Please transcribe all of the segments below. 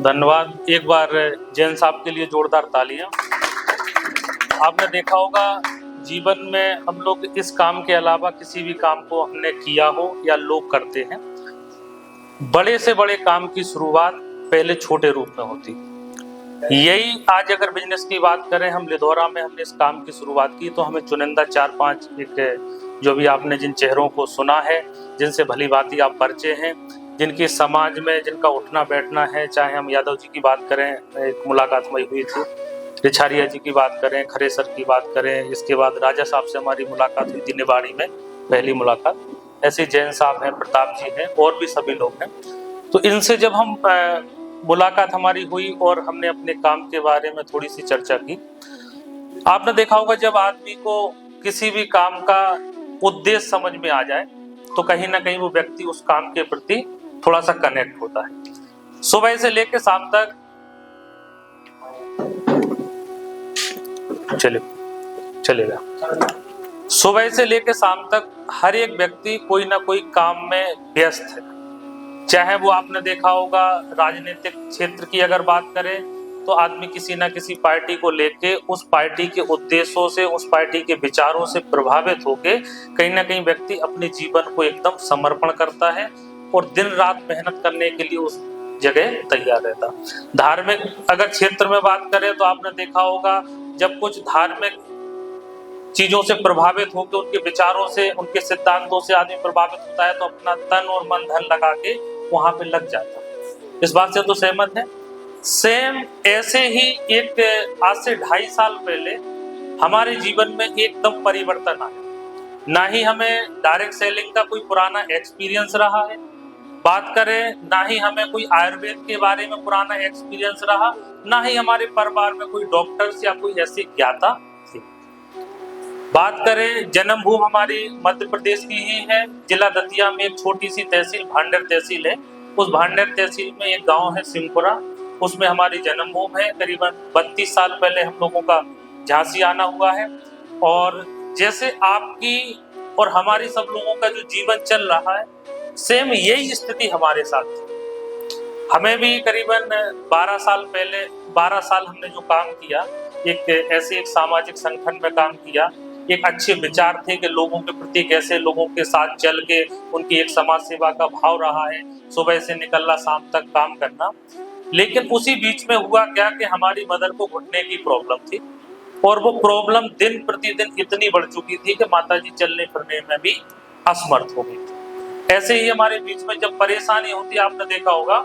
धन्यवाद। एक बार जैन साहब के लिए जोरदार तालियां। आपने देखा होगा जीवन में हम लोग इस काम के अलावा किसी भी काम को हमने किया हो या लोग करते हैं, बड़े से बड़े काम की शुरुआत पहले छोटे रूप में होती। यही आज अगर बिजनेस की बात करें, हम लिधौरा में हमने इस काम की शुरुआत की तो हमें चुनिंदा 4-5 जो भी आपने जिन चेहरों को सुना है, जिनसे भली भांति आप परिचय हैं, जिनकी समाज में जिनका उठना बैठना है, चाहे हम यादव जी की बात करें, एक मुलाकात हमारी हुई थी, रिछारिया जी की बात करें, खरे सर की बात करें, इसके बाद राजा साहब से हमारी मुलाकात हुई थी निवाड़ी में, पहली मुलाकात। ऐसे जैन साहब हैं, प्रताप जी हैं और भी सभी लोग हैं। तो इनसे जब हम मुलाकात हमारी हुई और हमने अपने काम के बारे में थोड़ी सी चर्चा की, आपने देखा होगा जब आदमी को किसी भी काम का उद्देश्य समझ में आ जाए तो कहीं ना कहीं वो व्यक्ति उस काम के प्रति थोड़ा सा कनेक्ट होता है। सुबह से लेकर शाम तक चलेगा सुबह से लेकर शाम तक हर एक व्यक्ति कोई ना कोई काम में व्यस्त है। चाहे वो आपने देखा होगा राजनीतिक क्षेत्र की अगर बात करें तो आदमी किसी ना किसी पार्टी को लेके उस पार्टी के उद्देश्यों से, उस पार्टी के विचारों से प्रभावित होके कहीं ना कहीं व्यक्ति अपने जीवन को एकदम समर्पण करता है और दिन रात मेहनत करने के लिए उस जगह तैयार रहता। धार्मिक अगर क्षेत्र में बात करें तो आपने देखा होगा जब कुछ धार्मिक चीजों से प्रभावित होकर, उनके विचारों से, उनके सिद्धांतों से आदमी प्रभावित होता है तो अपना तन और मन धन लगा के वहां पे लग जाता है। इस बात से तो सहमत है। सेम ऐसे ही एक आज से 2.5 साल पहले हमारे जीवन में एकदम परिवर्तन आया। ना ही हमें डायरेक्ट सेलिंग का कोई पुराना एक्सपीरियंस रहा है, बात करें ना ही हमें कोई आयुर्वेद के बारे में पुराना एक्सपीरियंस रहा, ना ही हमारे परिवार में कोई डॉक्टर्स या कोई ऐसी ज्ञाता थी। बात करें जन्मभूमि हमारी मध्य प्रदेश की ही है। जिला दतिया में एक छोटी सी तहसील भांडेर तहसील है। उस भांडेर तहसील में एक गांव है सिमपुरा, उसमें हमारी जन्मभूमि है। करीबन 32 साल पहले हम लोगों का झांसी आना हुआ है। और जैसे आपकी और हमारी सब लोगों का जो जीवन चल रहा है, सेम यही स्थिति हमारे साथ थी। हमें भी करीबन 12 साल पहले 12 साल हमने जो काम किया, एक सामाजिक संगठन में काम किया। एक अच्छे विचार थे कि लोगों के प्रति कैसे लोगों के साथ चल के उनकी एक समाज सेवा का भाव रहा है, सुबह से निकलना शाम तक काम करना। लेकिन उसी बीच में हुआ क्या कि हमारी मदर को घुटने की प्रॉब्लम थी और वो प्रॉब्लम दिन प्रतिदिन इतनी बढ़ चुकी थी कि माताजी चलने फिरने में भी असमर्थ हो गई थी। ऐसे ही हमारे बीच में जब परेशानी होती है, आपने देखा होगा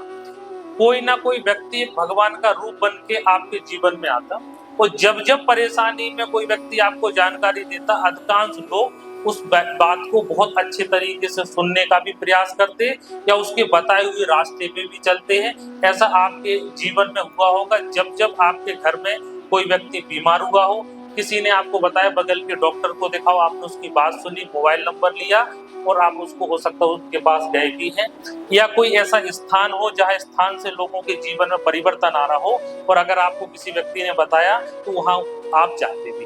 कोई ना कोई व्यक्ति भगवान का रूप बन के आपके जीवन में आता और जब जब परेशानी में कोई व्यक्ति आपको जानकारी देता, अधिकांश लोग उस बात को बहुत अच्छे तरीके से सुनने का भी प्रयास करते या उसके बताए हुए रास्ते पे भी चलते हैं। ऐसा आपके जीवन में हुआ होगा जब जब आपके घर में कोई व्यक्ति बीमार हुआ हो, किसी ने आपको बताया बगल के डॉक्टर को दिखाओ, आपने उसकी बात सुनी, मोबाइल नंबर लिया और आप उसको हो सकता है उसके पास गए भी हैं। या कोई ऐसा स्थान हो जहाँ स्थान से लोगों के जीवन में परिवर्तन आ रहा हो और अगर आपको किसी व्यक्ति ने बताया तो वहाँ आप जाते भी।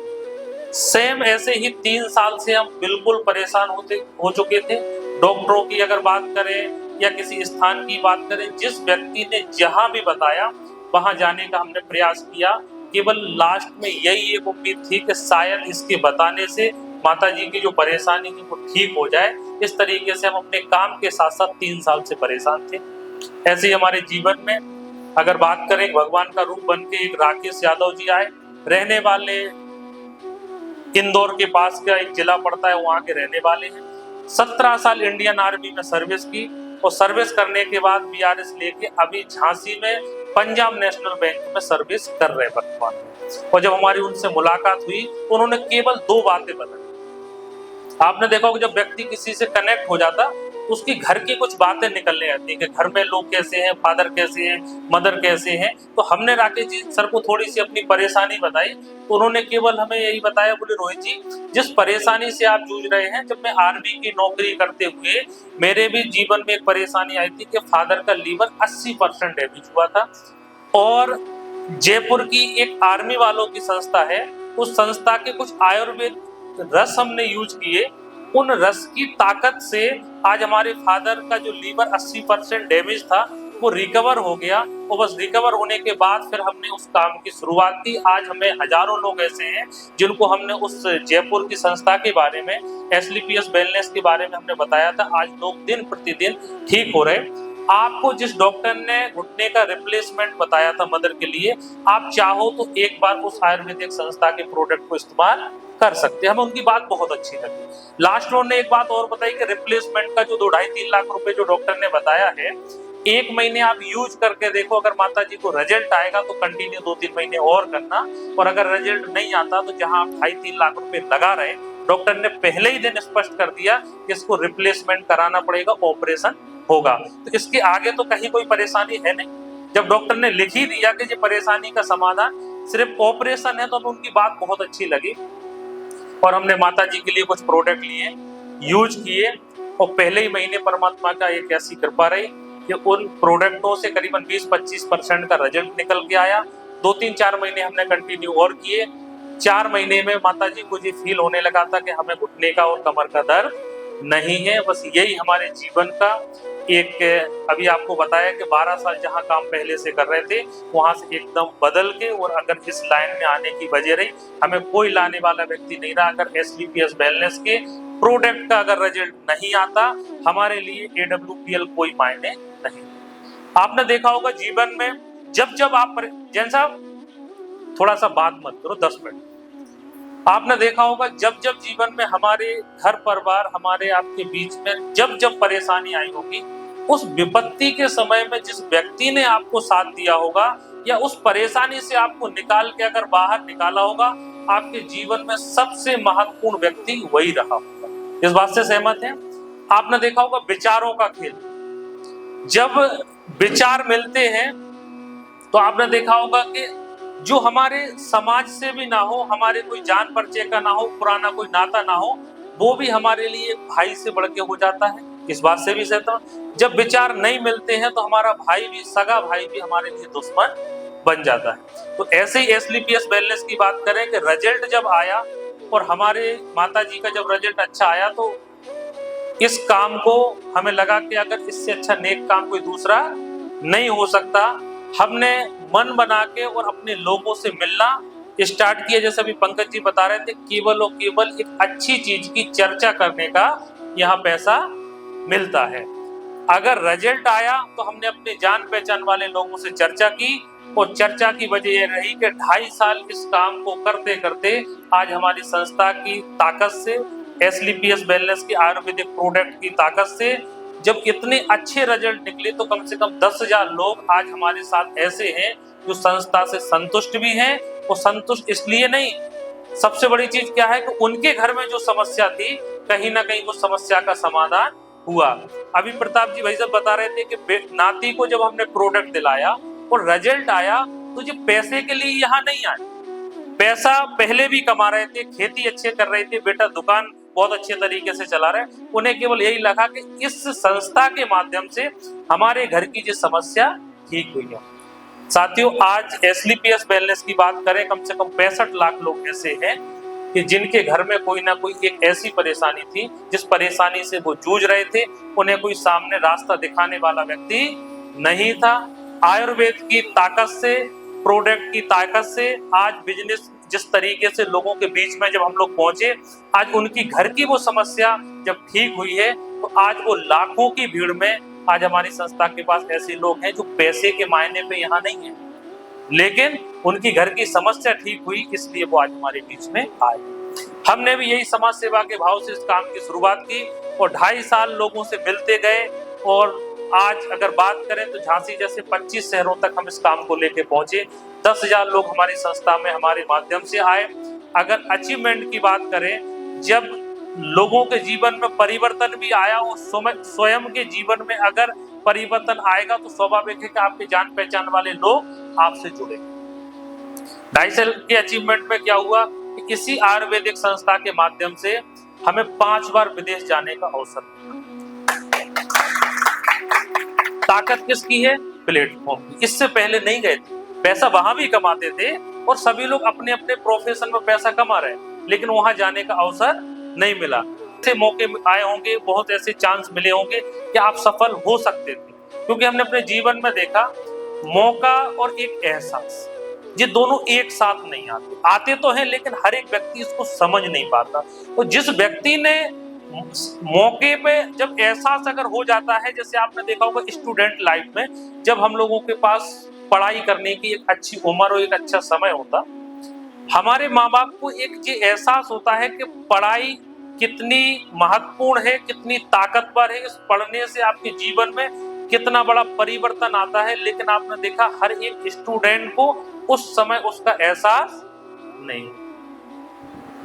सेम ऐसे ही 3 साल से हम बिल्कुल परेशान हो चुके थे। डॉक्टरों की अगर बात करें या किसी स्थान की बात करें, जिस व्यक्ति ने जहां भी बताया वहां जाने का हमने प्रयास किया। केवल लास्ट में यही एक उम्मीद थी कि शायद इसके बताने से माताजी की जो परेशानी थी वो ठीक हो जाए। इस तरीके से हम अपने काम के साथ साथ 3 साल से परेशान थे। ऐसे ही हमारे जीवन में अगर बात करें, भगवान का रूप बन के एक राकेश यादव जी आए, रहने वाले इंदौर के पास का एक जिला पड़ता है, वहां के रहने वाले हैं। 17 साल इंडियन आर्मी में सर्विस की और सर्विस करने के बाद बीआरएस लेके अभी झांसी में पंजाब नेशनल बैंक में सर्विस कर रहे हैं वर्तमान में। और जब हमारी उनसे मुलाकात हुई तो उन्होंने केवल 2 बातें बताई। आपने देखा होगा जब व्यक्ति किसी से कनेक्ट हो जाता उसकी घर की कुछ बातें निकलने आती है कि घर में लोग कैसे हैं, फादर कैसे हैं, मदर कैसे हैं। तो हमने राकेश जी सर को थोड़ी सी अपनी परेशानी बताई तो उन्होंने केवल हमें यही बताया, बोले रोहित जी जिस परेशानी से आप जूझ रहे हैं, जब मैं आर्मी की नौकरी करते हुए मेरे भी जीवन में एक परेशानी आई थी कि फादर का लीवर 80% डैमेज हुआ था। और जयपुर की एक आर्मी वालों की संस्था है, उस संस्था के कुछ आयुर्वेद रस हमने यूज किए, उन रस की ताकत से आज हमारे फादर का जो लीवर 80% डैमेज था वो रिकवर हो गया, और बस रिकवर होने के बाद फिर हमने उस काम की शुरुआत की। आज हमें हजारों लोग ऐसे हैं जिनको हमने उस जयपुर की संस्था के बारे में, एसलीपीएस वेलनेस के बारे में हमने बताया था। आज लोग दिन प्रतिदिन ठीक हो रहे। आपको जिस डॉक्टर ने घुटने का रिप्लेसमेंट बताया था मदर के लिए, आप चाहो तो एक बार उस आयुर्वेदिक संस्था के प्रोडक्ट को इस्तेमाल कर सकते हैं। हमें उनकी बात बहुत अच्छी लगी। लास्ट में उन्होंने एक बात और बताई कि रिप्लेसमेंट का जो 2-2.5-3 लाख रुपए जो डॉक्टर ने बताया है, 1 महीने आप यूज करके देखो। अगर माता जी को रिजल्ट आएगा तो कंटिन्यू 2-3 महीने और करना, और अगर रिजल्ट नहीं आता तो जहां आप 2.5-3 लाख रुपए लगा रहे, डॉक्टर ने पहले ही दिन स्पष्ट कर दिया कि इसको रिप्लेसमेंट कराना पड़ेगा, ऑपरेशन होगा। तो इसके आगे तो कहीं कोई परेशानी है नहीं। जब डॉक्टर ने लिख ही दिया कि ये परेशानी का समाधान सिर्फ ऑपरेशन है, तो हमें उनकी बात बहुत अच्छी लगी और हमने माता जी के लिए कुछ प्रोडक्ट लिए, यूज किए, और पहले ही महीने परमात्मा का एक ऐसी कृपा रही कि उन प्रोडक्टों से करीबन 20-25% का रिजल्ट निकल के आया। 2-3-4 महीने हमने कंटिन्यू और किए। 4 महीने में माता जी को ये फील होने लगा था कि हमें घुटने का और कमर का दर्द नहीं है। बस यही हमारे जीवन का एक, अभी आपको बताया कि 12 साल जहां काम पहले से कर रहे थे वहां से एकदम बदल के, और अगर इस लाइन में आने की वजह रही, हमें कोई लाने वाला व्यक्ति नहीं रहा अगर एसलीपीएस वेलनेस के प्रोडक्ट का अगर रिजल्ट नहीं आता, हमारे लिए एडब्ल्यूपीएल कोई मायने नहीं। आपने देखा होगा जीवन में जब जब आप, जैन साहब थोड़ा सा बात मत करो 10 मिनट। आपने देखा होगा जब जब जीवन में हमारे घर परिवार, हमारे आपके बीच में जब जब परेशानी आई होगी, उस विपत्ति के समय में जिस व्यक्ति ने आपको साथ दिया होगा या उस परेशानी से आपको निकाल के अगर बाहर निकाला होगा, आपके जीवन में सबसे महत्वपूर्ण व्यक्ति वही रहा होगा। इस बात से सहमत हैं? आपने देखा होगा विचारों का खेल, जब विचार मिलते हैं तो आपने देखा होगा कि जो हमारे समाज से भी ना हो, हमारे कोई जान परिचय का ना हो, पुराना कोई नाता ना हो, वो भी हमारे लिए भाई से बढ़ के हो जाता है। इस बात से भी सहमत हूं। जब विचार नहीं मिलते हैं तो हमारा भाई भी, सगा भाई भी हमारे लिए दुश्मन बन जाता है। तो ऐसे ही एसलीपीएस वेलनेस की बात करें कि रिजल्ट जब आया और हमारे माता जी का जब रिजल्ट अच्छा आया, तो इस काम को हमें लगा कि अगर इससे अच्छा नेक काम कोई दूसरा नहीं हो सकता। हमने मन बना के और अपने लोगों से मिलना स्टार्ट किया। जैसे अभी पंकज जी बता रहे थे, केवल और केवल एक अच्छी चीज की चर्चा करने का यहाँ पैसा मिलता है। अगर रिजल्ट आया तो हमने अपने जान पहचान वाले लोगों से चर्चा की, और चर्चा की वजह यह रही कि 2.5 साल इस काम को करते करते आज हमारी संस्था की ताकत से, एसलीपीएस वेलनेस की आयुर्वेदिक प्रोडक्ट की ताकत से जब इतने अच्छे रिजल्ट निकले, तो कम से कम 10,000 लोग आज हमारे साथ ऐसे हैं जो संस्था से संतुष्ट भी हैं। और संतुष्ट इसलिए नहीं, सबसे बड़ी चीज क्या है कि उनके घर में जो समस्या थी, कहीं ना कहीं वो समस्या का समाधान हुआ। अभी प्रताप जी भाई साहब बता रहे थे कि नाती को जब हमने प्रोडक्ट दिलाया और रिजल्ट आया, तो जो पैसे के लिए यहाँ नहीं आए, पैसा पहले भी कमा रहे थे, खेती अच्छे कर रहे थे, बेटा दुकान बहुत अच्छे तरीके से चला रहे, उन्हें केवल यही लगा कि इस संस्था के माध्यम से हमारे घर की जो समस्या ठीक हुई है। साथियों, आज एसलीपीएस वेलनेस की बात करें, कम से कम 65 लाख लोग ऐसे हैं कि जिनके घर में कोई ना कोई एक ऐसी परेशानी थी जिस परेशानी से वो जूझ रहे थे, उन्हें कोई सामने रास्ता दिखाने वाला व्यक्ति नहीं था। आयुर्वेद की ताकत से, प्रोडक्ट की ताकत से आज बिजनेस जिस तरीके से लोगों के बीच में जब हम लोग पहुंचे, आज उनकी घर की वो समस्या जब ठीक हुई है, तो आज वो लाखों की भीड़ में आज हमारी संस्था के पास ऐसे लोग हैं जो पैसे के मायने पे यहाँ नहीं है, लेकिन उनकी घर की समस्या ठीक हुई, इसलिए वो आज हमारे बीच में आए। हमने भी यही समाज सेवा के भाव से इस काम की शुरुआत की और 2.5 साल लोगों से मिलते गए, और आज अगर बात करें तो झांसी जैसे 25 शहरों तक हम इस काम को लेके पहुंचे। 10,000 लोग हमारी संस्था में हमारे माध्यम से आए। अगर अचीवमेंट की बात करें, जब लोगों के जीवन में परिवर्तन भी आया और स्वयं के जीवन में अगर परिवर्तन आएगा तो स्वाभाविक है कि आपके जान पहचान वाले लोग आपसे जुड़े। 2.5 साल के अचीवमेंट में क्या हुआ कि इसी आयुर्वेदिक संस्था के माध्यम से हमें 5 बार विदेश जाने का अवसर मिला। ताकत किसकी है? प्लेटफॉर्म की। इससे पहले नहीं गए थे, पैसा वहां भी कमाते थे और सभी लोग अपने अपने प्रोफेशन में पैसा कमा रहे हैं, लेकिन वहां जाने का अवसर नहीं मिला। ऐसे मौके आए होंगे, बहुत ऐसे चांस मिले होंगे कि आप सफल हो सकते थे, क्योंकि हमने अपने जीवन में देखा मौका और एक एहसास, ये दोनों एक साथ नहीं आते, आते तो हैं लेकिन हर एक व्यक्ति इसको समझ नहीं पाता। तो जिस व्यक्ति ने मौके पे जब एहसास अगर हो जाता है, जैसे आपने देखा होगा स्टूडेंट लाइफ में, जब हम लोगों के पास पढ़ाई करने की एक अच्छी उम्र और एक अच्छा समय होता, हमारे माँ बाप को एक ये एहसास होता है कि पढ़ाई कितनी महत्वपूर्ण है, कितनी ताकतवर है, इस पढ़ने से आपके जीवन में कितना बड़ा परिवर्तन आता है। लेकिन आपने देखा हर एक स्टूडेंट को उस समय उसका एहसास नहीं।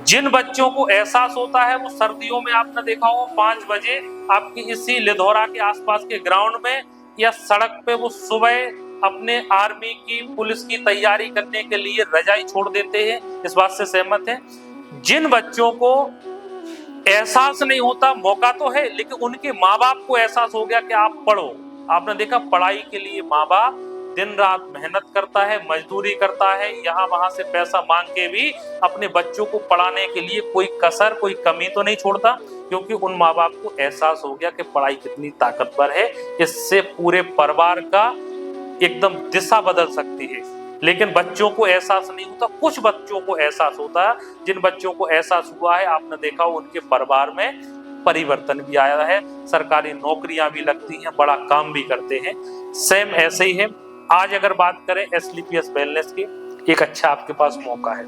जिन बच्चों को एहसास होता है वो सर्दियों में आपने देखा हो 5 बजे आपकी इसी लिधौरा के आसपास के ग्राउंड में या सड़क पे वो सुबह अपने आर्मी की पुलिस की तैयारी करने के लिए रजाई छोड़ देते हैं। इस बात से सहमत हैं? जिन बच्चों को एहसास नहीं होता, मौका तो है लेकिन उनके माँ बाप को एहसास हो गया कि आप पढ़ो, आपने देखा पढ़ाई के लिए माँ बाप दिन रात मेहनत करता है, मजदूरी करता है, यहाँ वहां से पैसा मांग के भी अपने बच्चों को पढ़ाने के लिए कोई कसर कोई कमी तो नहीं छोड़ता, क्योंकि उन माँ बाप को एहसास हो गया कि पढ़ाई कितनी ताकतवर है, इससे पूरे परिवार का एकदम दिशा बदल सकती है। लेकिन बच्चों को एहसास नहीं होता, कुछ बच्चों को एहसास होता है। जिन बच्चों को एहसास हुआ है आपने देखा उनके परिवार में परिवर्तन भी आया है, सरकारी नौकरियां भी लगती हैं, बड़ा काम भी करते हैं। सेम ऐसे ही है। आज अगर बात करें एसलीपीएस वेलनेस की, एक अच्छा आपके पास मौका है।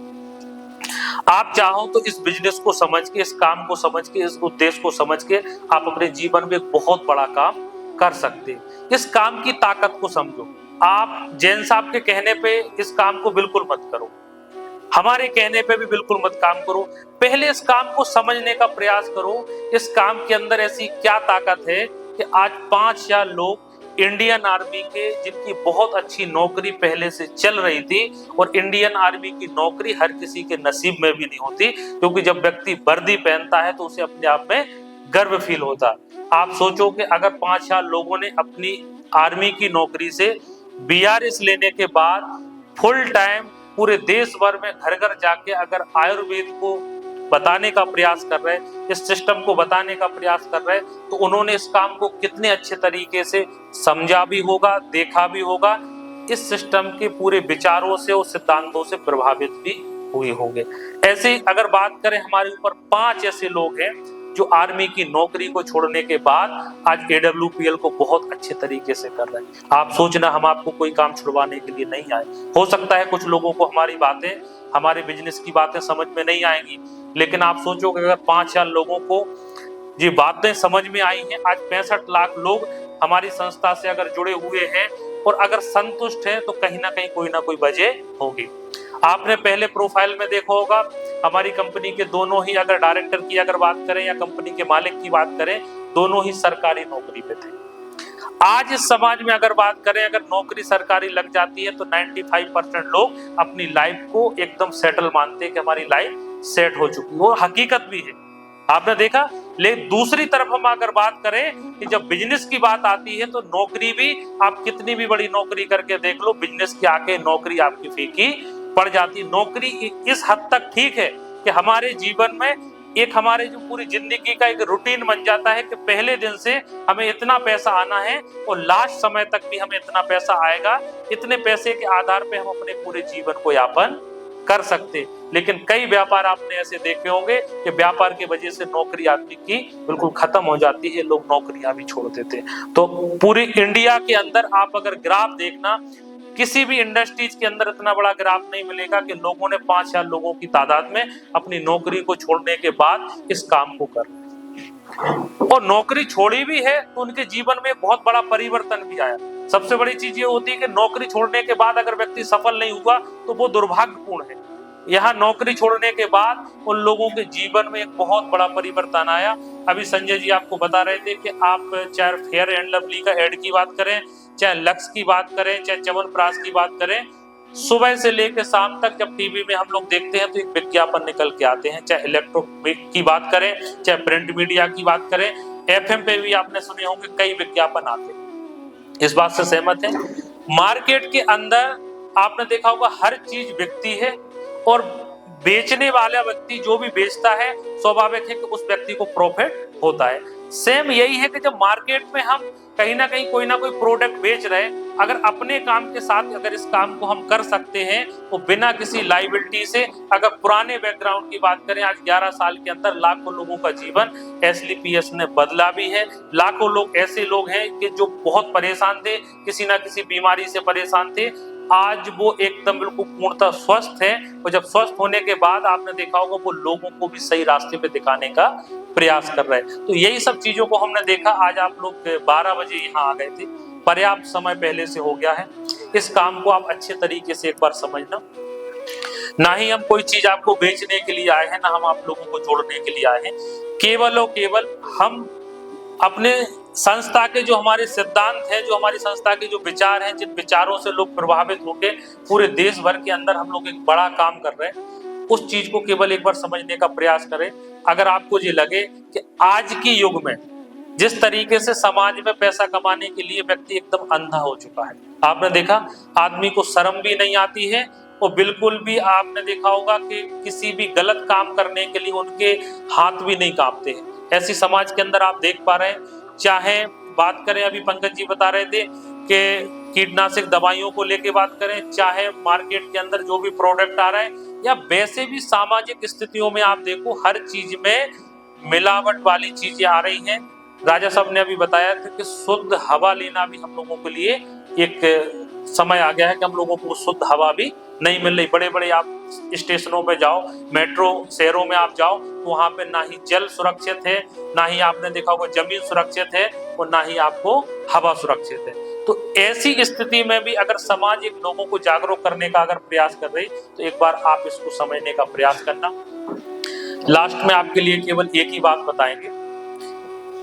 आप चाहो तो इस बिजनेस को समझ के, इस काम को समझ के, इस उद्देश्य को समझ के आप अपने जीवन में एक बहुत बड़ा काम कर सकते हैं। इस काम की ताकत को समझो। आप जैन साहब के कहने पे इस काम को बिल्कुल मत करो, हमारे कहने पे भी बिल्कुल मत काम करो। पहले इस काम को समझने का प्रयास करो। इस काम के अंदर ऐसी क्या ताकत है कि आज 5 लोग इंडियन आर्मी के, जिनकी बहुत अच्छी नौकरी पहले से चल रही थी, और इंडियन आर्मी की नौकरी हर किसी के नसीब में भी नहीं होती, क्योंकि जब व्यक्ति वर्दी पहनता है तो उसे अपने आप में गर्व फील होता है। आप सोचो कि अगर 5 लोगों ने अपनी आर्मी की नौकरी से बीआरएस लेने के बाद फुल टाइम पूरे देश भर में घर घर जाके अगर आयुर्वेद को बताने का प्रयास कर रहे, इस सिस्टम को बताने का प्रयास कर रहे, तो उन्होंने इस काम को कितने अच्छे तरीके से समझा भी होगा, देखा भी होगा, इस सिस्टम के पूरे विचारों से और सिद्धांतों से प्रभावित भी हुए होंगे। ऐसे अगर बात करें, हमारे ऊपर 5 ऐसे लोग हैं जो आर्मी की नौकरी को छोड़ने के बाद आज एडब्ल्यूपीएल को बहुत अच्छे तरीके से कर रहे हैं। आप सोचना हम आपको कोई काम छुड़वाने के लिए नहीं आए। हो सकता है कुछ लोगों को हमारी बातें, हमारे बिजनेस की बातें समझ में नहीं आएंगी, लेकिन आप सोचो कि अगर 5 लोगों को ये बातें समझ में आई हैं, आज 65 लाख लोग हमारी संस्था से अगर जुड़े हुए हैं और अगर संतुष्ट हैं, तो कहीं ना कहीं कोई ना कोई वजह होगी। आपने पहले प्रोफाइल में देखा होगा, हमारी कंपनी के दोनों ही, अगर डायरेक्टर की अगर बात करें या कंपनी के मालिक की बात करें, दोनों ही सरकारी नौकरी पे थे। आज इस समाज में अगर बात करें, अगर नौकरी सरकारी लग जाती है तो 95% लोग अपनी लाइफ को एकदम सेटल मानते हैं कि हमारी लाइफ सेट हो चुकी है, वो हकीकत भी है, आपने देखा। लेकिन दूसरी तरफ हम अगर बात करें कि जब बिजनेस की बात आती है तो नौकरी भी, आप कितनी भी बड़ी नौकरी करके देख लो, बिजनेस की आके नौकरी आपकी फीकी पड़ जाती। नौकरी इस हद तक ठीक है कि हमारे जीवन में एक, हमारे जो पूरी जिंदगी का एक रूटीन बन जाता है कि पहले दिन से हमें इतना पैसा आना है और लास्ट समय तक भी हमें इतना पैसा आएगा, इतने पैसे के आधार पे हम अपने पूरे जीवन को यापन कर सकते। लेकिन कई व्यापार आपने ऐसे देखे होंगे कि व्यापार की वजह से नौकरी आदमी की बिल्कुल खत्म हो जाती है, लोग नौकरियां भी छोड़ देते हैं। तो पूरी इंडिया के अंदर आप अगर ग्राफ देखना, किसी भी इंडस्ट्रीज के अंदर इतना बड़ा ग्राफ नहीं मिलेगा कि लोगों ने 5 लोगों की तादाद में अपनी नौकरी को छोड़ने के बाद इस काम को कर, और नौकरी छोड़ी भी है तो उनके जीवन में बहुत बड़ा परिवर्तन भी आया। सबसे बड़ी चीज ये होती है कि नौकरी छोड़ने के बाद अगर व्यक्ति सफल नहीं हुआ तो वो दुर्भाग्यपूर्ण है। यहाँ नौकरी छोड़ने के बाद उन लोगों के जीवन में एक बहुत बड़ा परिवर्तन आया। अभी संजय जी आपको बता रहे थे कि आप चाहे फेयर एंड लवली का एड की बात करें, चाहे लक्स की बात करें, चाहे च्यवनप्राश की बात करें, सुबह से लेकर शाम तक जब टीवी में हम लोग देखते हैं तो एक विज्ञापन निकल के आते हैं। चाहे इलेक्ट्रॉनिक की बात करें, चाहे प्रिंट मीडिया की बात करें, एफएम पे भी आपने सुने होंगे कई विज्ञापन आते हैं। इस बात से सहमत है? मार्केट के अंदर आपने देखा होगा हर चीज बिकती है, और बेचने वाला व्यक्ति जो भी बेचता है, स्वाभाविक है कि उस व्यक्ति को प्रॉफिट होता है। सेम यही है कि जब मार्केट में हम कहीं ना कहीं कोई ना कोई प्रोडक्ट बेच रहे हैं, अगर अपने काम के साथ अगर इस काम को हम कर सकते हैं तो बिना किसी लाइबिलिटी से, अगर पुराने बैकग्राउंड की बात करें, आज 11 साल के अंदर लाखों लोगों का जीवन SLPS ने बदला भी है। लाखों लोग ऐसे लोग हैं कि जो बहुत परेशान थे, किसी ना किसी बीमारी से परेशान थे, आज वो एकदम बिल्कुल पूर्णतः स्वस्थ है। और जब स्वस्थ होने के बाद आपने देखा होगा वो लोगों को भी सही रास्ते पे दिखाने का प्रयास कर रहे हैं। तो यही सब चीजों को हमने देखा। आज आप लोग 12 बजे यहाँ आ गए थे, पर्याप्त समय पहले से हो गया है। इस काम को आप अच्छे तरीके से एक बार समझना। ना ही हम कोई चीज आपको बेचने के लिए आए हैं, ना हम आप लोगों को जोड़ने के लिए आए हैं। केवल और केवल हम अपने संस्था के जो हमारे सिद्धांत हैं, जो हमारी संस्था के जो विचार हैं, जिन विचारों से लोग प्रभावित होकर पूरे देश भर के अंदर हम लोग एक बड़ा काम कर रहे हैं, उस चीज को केवल एक बार समझने का प्रयास करें। अगर आपको ये लगे कि आज की युग में जिस तरीके से समाज में पैसा कमाने के लिए व्यक्ति एकदम अंधा हो चुका है, आपने देखा आदमी को शर्म भी नहीं आती है, और बिल्कुल भी आपने देखा होगा कि किसी भी गलत काम करने के लिए उनके हाथ भी नहीं कांपते हैं। ऐसी समाज के अंदर आप देख पा रहे हैं। चाहे बात करें, अभी पंकज जी बता रहे थे कि कीटनाशक दवाइयों को लेके बात करें, चाहे मार्केट के अंदर जो भी प्रोडक्ट आ रहा है, या वैसे भी सामाजिक स्थितियों में आप देखो हर चीज में मिलावट वाली चीजें आ रही हैं। राजा साहब ने अभी बताया था कि शुद्ध हवा लेना भी हम लोगों के लिए एक समय आ गया है कि हम लोगों को शुद्ध हवा भी नहीं मिल रही। बड़े बड़े आप स्टेशनों पे जाओ, मेट्रो शहरों में आप जाओ, तो वहां पे ना ही जल सुरक्षित है, ना ही आपने देखा होगा जमीन सुरक्षित है, और ना ही आपको हवा सुरक्षित है। तो ऐसी स्थिति में भी अगर समाज एक लोगों को जागरूक करने का अगर प्रयास कर रही, तो एक बार आप इसको समझने का प्रयास करना। लास्ट में आपके लिए केवल एक ही बात बताएंगे।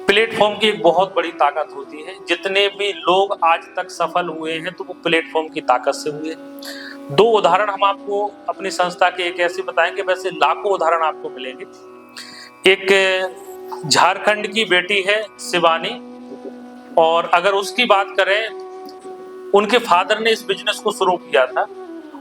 प्लेटफॉर्म की एक बहुत बड़ी ताकत होती है। जितने भी लोग आज तक सफल हुए हैं तो वो प्लेटफॉर्म की ताकत से हुए। दो उदाहरण हम आपको अपनी संस्था के एक ऐसे बताएंगे, वैसे लाखों उदाहरण आपको मिलेंगे। एक झारखंड की बेटी है शिवानी, और अगर उसकी बात करें, उनके फादर ने इस बिजनेस को शुरू किया था,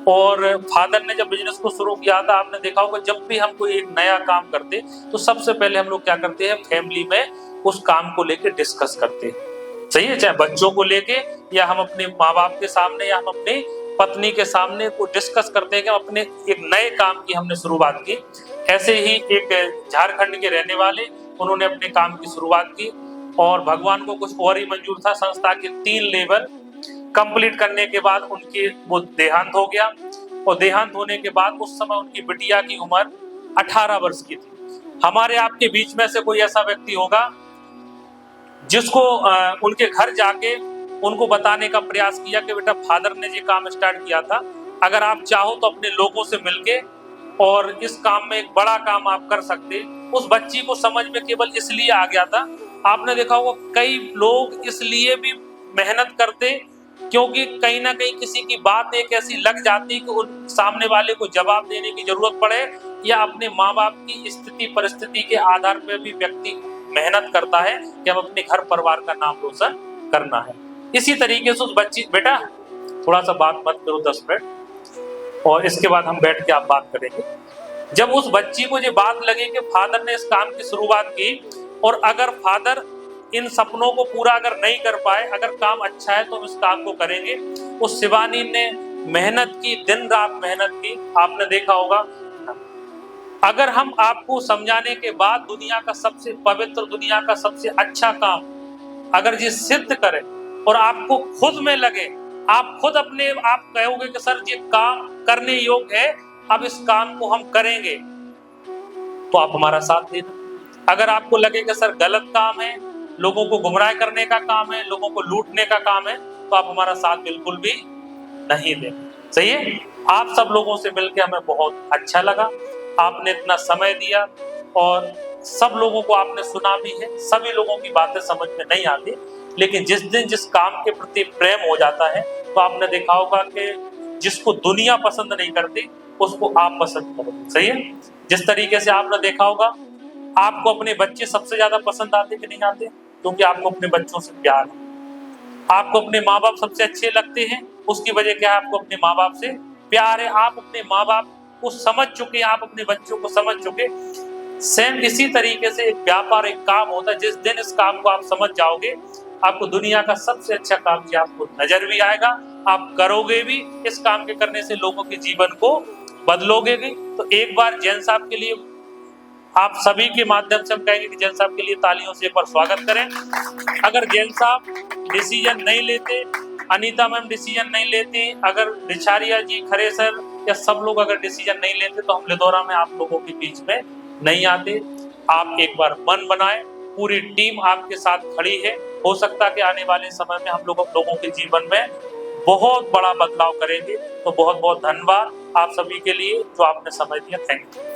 और फादर ने जब बिजनेस को शुरू किया था, आपने देखा होगा जब भी हम कोई एक नया काम करते तो सबसे पहले हम लोग क्या करते हैं, फैमिली में उस काम को लेके डिस्कस करते हैं। सही है, चाहे बच्चों को लेके, या हम अपने माँ बाप के सामने, या हम अपनी पत्नी के सामने को डिस्कस करते हैं कि अपने एक नए काम की हमने शुरुआत की। ऐसे ही एक झारखंड के रहने वाले, उन्होंने अपने काम की शुरुआत की, और भगवान को कुछ और ही मंजूर था। संस्था के 3 लेवल कंप्लीट करने के बाद उनकी वो देहांत हो गया, और देहांत होने के बाद उस समय उनकी बिटिया की उम्र 18 वर्ष की थी। हमारे आपके बीच में से कोई ऐसा व्यक्ति होगा जिसको उनके घर जाके उनको बताने का प्रयास किया कि बेटा फादर ने ये काम स्टार्ट किया था, अगर आप चाहो तो अपने लोगों से मिलके और इस काम में एक बड़ा काम आप कर सकते। उस बच्ची को समझ में केवल इसलिए आ गया था, आपने देखा होगा कई लोग इसलिए भी मेहनत करते क्योंकि कहीं ना कहीं किसी की बात एक ऐसी लग जाती कि उन सामने वाले को जवाब देने की जरूरत पड़े, या अपने माँ बाप की स्थिति परिस्थिति के आधार पर भी व्यक्ति मेहनत करता है कि हम अपने घर परिवार का नाम रोशन करना है। इसी तरीके से उस बच्ची, बेटा थोड़ा सा बात मत करो 10 मिनट, और इसके बाद हम बैठ के आप बात करेंगे। जब उस बच्ची को ये बात लगी कि फादर ने इस काम की शुरुआत की, और अगर फादर इन सपनों को पूरा अगर नहीं कर पाए, अगर काम अच्छा है तो हम इस काम को करेंगे। उस शिवानी ने मेहनत की, दिन रात मेहनत की। आपने देखा होगा, अगर हम आपको समझाने के बाद दुनिया का सबसे पवित्र, दुनिया का सबसे अच्छा काम अगर ये सिद्ध करें और आपको खुद में लगे, आप खुद अपने आप कहोगे कि सर ये काम करने योग्य है, अब इस काम को हम करेंगे, तो आप हमारा साथ देना। अगर आपको लगे कि सर गलत काम है, लोगों को गुमराह करने का काम है, लोगों को लूटने का काम है, तो आप हमारा साथ बिल्कुल भी नहीं देना। सही है। आप सब लोगों से मिलकर हमें बहुत अच्छा लगा। आपने इतना समय दिया और सब लोगों को आपने सुना भी है। सभी लोगों की बातें समझ में नहीं आती, लेकिन जिस दिन जिस काम के प्रति प्रेम हो जाता है, तो आपने देखा होगा कि जिसको दुनिया पसंद नहीं करती उसको आप पसंद करो। सही है। जिस तरीके से आपने देखा होगा, आपको अपने बच्चे सबसे ज्यादा पसंद आते कि नहीं आते, क्योंकि आपको अपने बच्चों से प्यार है। आपको अपने माँ बाप सबसे अच्छे लगते हैं, उसकी वजह क्या है, आपको अपने माँ बाप से प्यार है। आप अपने माँ बाप को समझ चुके, आप अपने बच्चों को समझ चुके। सेम इसी तरीके से एक व्यापार, एक काम होता है, जिस दिन इस काम को आप समझ जाओगे, आपको दुनिया का सबसे अच्छा काम किया आपको नजर भी आएगा, आप करोगे भी, इस काम के करने से लोगों के जीवन को बदलोगे भी। तो एक बार जैन साहब के लिए, आप सभी के माध्यम से हम कहेंगे कि जैन साहब के लिए तालियों से एक बार स्वागत करें। अगर जैन साहब डिसीजन नहीं लेते, अनीता मैम डिसीजन नहीं लेती, अगर रिछारिया जी, खरे सर या सब लोग अगर डिसीजन नहीं लेते, तो हम लिदौरा में आप लोगों के बीच में नहीं आते। आप एक बार मन बनाए, पूरी टीम आपके साथ खड़ी है। हो सकता है कि आने वाले समय में हम लोगों के जीवन में बहुत बड़ा बदलाव करेंगे। तो बहुत बहुत धन्यवाद आप सभी के लिए जो आपने समय दिया। Thank you.